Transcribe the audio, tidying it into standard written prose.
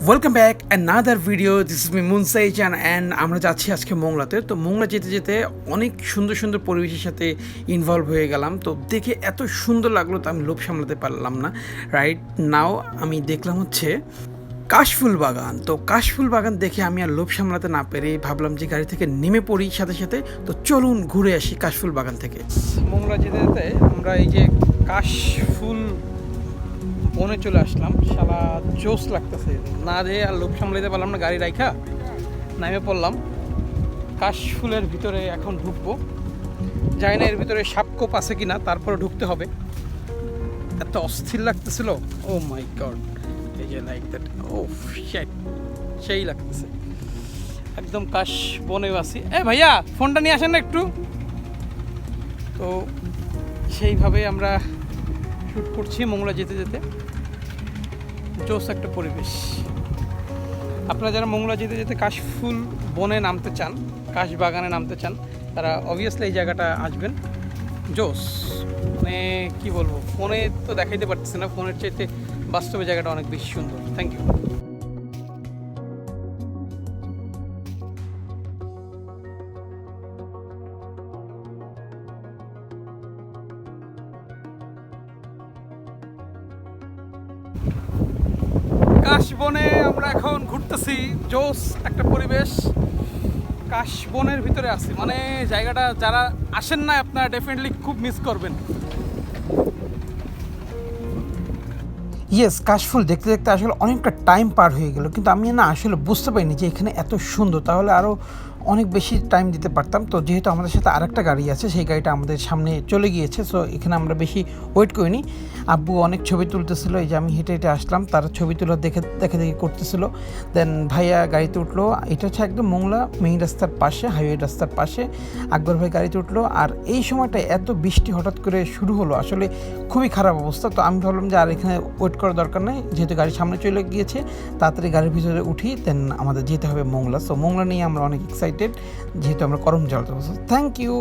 Welcome back another video. This is me মুনসাইজান and আমরা যাচ্ছি আজকে মোংলাতে। তো মোংলা যেতে যেতে অনেক সুন্দর সুন্দর পরিবেশের সাথে ইনভলভ হয়ে গেলাম। তো দেখে এত সুন্দর লাগলো তো আমি লোভ সামলাতে পারলাম না। রাইট নাও আমি দেখলাম হচ্ছে কাশফুল বাগান। তো কাশফুল বাগান দেখে আমি আর লোভ সামলাতে না পেরে ভাবলাম যে গাড়ি থেকে নেমে পড়ি সাথে সাথে। তো চলুন ঘুরে আসি কাশফুল বাগান থেকে। মোংলা যেতে যেতে আমরা এই যে কাশফুল বনে চলে আসলাম। শালা জোস লাগতেছে না রে, আর লোভ সামলাইতে পারলাম না, গাড়ি রাইখা নামে পড়লাম। কাশফুলের ভিতরে এখন ঢুকবো, জানি না এর ভিতরে সাপকোপ আছে কিনা, তারপরে ঢুকতে হবে। এত অস্থির লাগতেছিল, ও মাই গড। এই যে লাইক দ্যাট, ও শিট, সেই লাগতেছে একদম কাশ বনে আছি। ভাইয়া ফোনটা নিয়ে আসেন না একটু। তো সেইভাবে আমরা শ্যুট করছি মোংলা যেতে যেতে। জোস একটা পরিবেশ। আপনারা যারা মোংলা যেতে যেতে কাশফুল বনে নামতে চান, কাশ বাগানে নামতে চান, তারা অবভিয়াসলি এই জায়গাটা আসবেন। জোস মানে কী বলবো, ফোনে তো দেখাইতে পারতেছে না, ফোনের চাইতে বাস্তবে জায়গাটা অনেক বেশি সুন্দর। Thank you. কাশবনে আমরা এখন ঘুরতেছি, জোস একটা পরিবেশ। কাশবনের ভিতরে আছি, মানে জায়গাটা যারা আসেন না আপনারা ডেফিনেটলি খুব মিস করবেন। ইয়েস, কাশফুল দেখতে দেখতে আসলে অনেকটা টাইম পার হয়ে গেল, কিন্তু আমি না আসলে বুঝতে পারিনি যে এখানে এত সুন্দর। তাহলে আরও অনেক বেশি টাইম দিতে পারতাম। তো যেহেতু আমাদের সাথে আরেকটা গাড়ি আছে, সেই গাড়িটা আমাদের সামনে চলে গিয়েছে, সো এখানে আমরা বেশি ওয়েট করিনি। আব্বু অনেক ছবি তুলতেছিল, এই যে আমি হেঁটে হেঁটে আসলাম, তারা ছবি তোলা দেখে দেখে করতেছিল। দেন ভাইয়া গাড়িতে উঠলো, এটা হচ্ছে একদম মোংলা মেইন রাস্তার পাশে, হাইওয়ে রাস্তার পাশে। আকবর ভাই গাড়িতে উঠলো, আর এই সময়টা এত বৃষ্টি হঠাৎ করে শুরু হলো, আসলে খুবই খারাপ অবস্থা। তো আমি ভাবলাম যে আর এখানে ওয়েট করার দরকার নেই, যেহেতু গাড়ি সামনে চলে গিয়েছে, তাড়াতাড়ি গাড়ির ভিতরে উঠি, দেন আমাদের যেতে হবে মোংলা। সো মোংলা নিয়ে আমরা অনেক এক্সাইটেড, যেহেতু আমরা করম জল। Thank you.